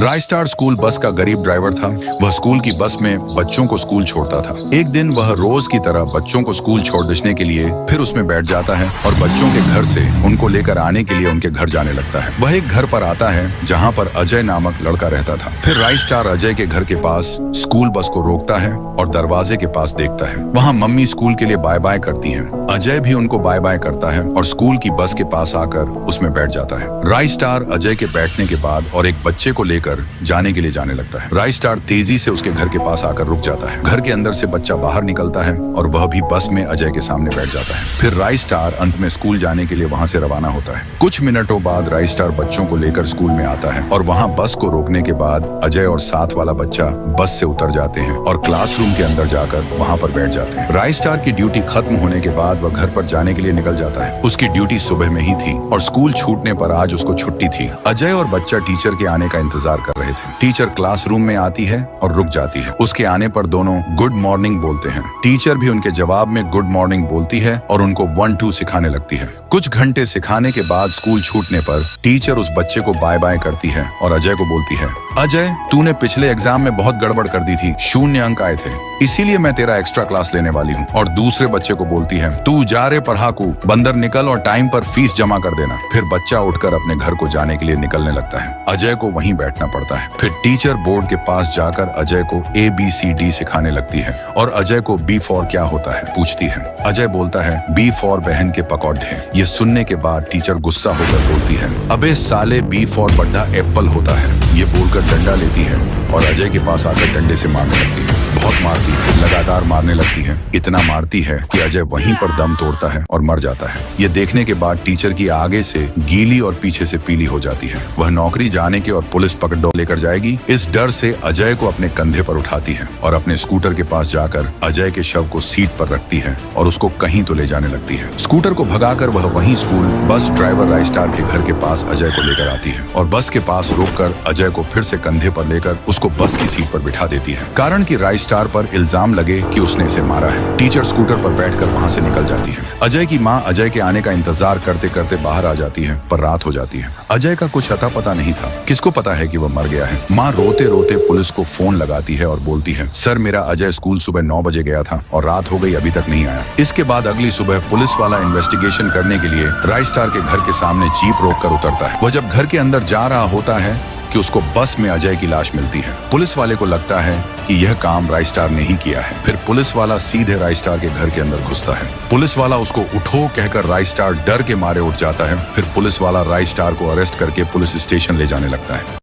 रायस्टार school bus का गरीब driver था। वह स्कूल की बस में बच्चों को स्कूल छोड़ता था। एक दिन वह रोज की तरह बच्चों को स्कूल छोड़ने के लिए फिर उसमें बैठ जाता है और बच्चों के घर से उनको लेकर आने के लिए उनके घर जाने लगता है। वह एक घर पर आता है जहाँ पर अजय नामक लड़का रहता था। फिर रायस्टार अजय के घर के पास स्कूल बस को रोकता है और दरवाजे के पास देखता है। वहाँ मम्मी स्कूल के लिए बाय बाय करती है। अजय भी उनको बाय बाय करता है और स्कूल की बस के पास आकर उसमें बैठ जाता है। रायस्टार अजय के बैठने के बाद और एक बच्चे को लेकर जाने के लिए जाने लगता है। रायस्टार तेजी से उसके घर के पास आकर रुक जाता है। घर के अंदर से बच्चा बाहर निकलता है और वह भी बस में अजय के सामने बैठ जाता है। फिर रायस्टार अंत में स्कूल जाने के लिए वहाँ से रवाना होता है। कुछ मिनटों बाद रायस्टार बच्चों को लेकर स्कूल में आता है और वहाँ बस को रोकने के बाद अजय और साथ वाला बच्चा बस से उतर जाते हैं और क्लासरूम के अंदर जाकर वहाँ पर बैठ जाते हैं। रायस्टार की ड्यूटी खत्म होने के बाद वह घर पर जाने के लिए निकल जाता है। उसकी ड्यूटी सुबह में ही थी और स्कूल छूटने पर आज उसको छुट्टी थी। अजय और बच्चा टीचर के आने का इंतजार कर रहे थे। टीचर क्लासरूम में आती है और रुक जाती है। उसके आने पर दोनों गुड मॉर्निंग बोलते हैं। टीचर भी उनके जवाब में गुड मॉर्निंग बोलती है और उनको 1-2 सिखाने लगती है। कुछ घंटे सिखाने के बाद स्कूल छूटने पर टीचर उस बच्चे को बाय बाय करती है और अजय को बोलती है, अजय तूने पिछले एग्जाम में बहुत गड़बड़ कर दी थी, 0 अंक आए थे, इसीलिए मैं तेरा एक्स्ट्रा क्लास लेने वाली हूँ। और दूसरे बच्चे को बोलती है, तू जा रे पढ़ाकू, बंदर निकल और टाइम पर फीस जमा कर देना। फिर बच्चा उठकर अपने घर को जाने के लिए निकलने लगता है। अजय को वहीं बैठना पड़ता है। फिर टीचर बोर्ड के पास जाकर अजय को ABCD सिखाने लगती है और अजय को B फॉर क्या होता है पूछती है। अजय बोलता है B फॉर बहन के पकौड़े। ये सुनने के बाद टीचर गुस्सा होकर बोलती है, अबे साले B फॉर बड्ढा एप्पल होता है। ये बोलकर डंडा लेती है और अजय के पास आकर डंडे से मारने लगती है। बहुत मारती है, लगातार मारने लगती है। इतना मारती है कि अजय वहीं पर दम तोड़ता है और मर जाता है। ये देखने के बाद टीचर की आगे से गीली और पीछे से पीली हो जाती है। वह नौकरी जाने के और पुलिस पकड़ लेकर जाएगी, इस डर से अजय को अपने कंधे पर उठाती है और अपने स्कूटर के पास जाकर अजय के शव को सीट पर रखती है और उसको कहीं तो ले जाने लगती है। स्कूटर को भगाकर वह वहीं स्कूल बस ड्राइवर रायस्टार के घर के पास अजय को लेकर आती है और बस के पास रोककर अजय को फिर से कंधे पर लेकर उसको बस की सीट पर बिठा देती है, कारण कि रायस्टार पर इल्जाम लगे कि उसने इसे मारा है। टीचर स्कूटर पर बैठकर वहां से निकल जाती है। अजय की माँ अजय के आने का इंतजार करते करते बाहर आ जाती है, पर रात हो जाती है। अजय का कुछ अता पता नहीं था। किसको पता है कि वह मर गया है। माँ रोते रोते पुलिस को फोन लगाती है और बोलती है, सर मेरा अजय स्कूल सुबह 9 बजे गया था और रात हो गई, अभी तक नहीं आया। इसके बाद अगली सुबह पुलिस वाला इन्वेस्टिगेशन करने के लिए रायस्टार के घर के सामने जीप रोककर उतरता है। वह जब घर के अंदर जा रहा होता है कि उसको बस में अजय की लाश मिलती है। पुलिस वाले को लगता है कि यह काम रायस्टार ने ही किया है। फिर पुलिस वाला सीधे रायस्टार के घर के अंदर घुसता है। पुलिस वाला उसको उठो कहकर रायस्टार डर के मारे उठ जाता है। फिर पुलिस वाला रायस्टार को अरेस्ट करके पुलिस स्टेशन ले जाने लगता है।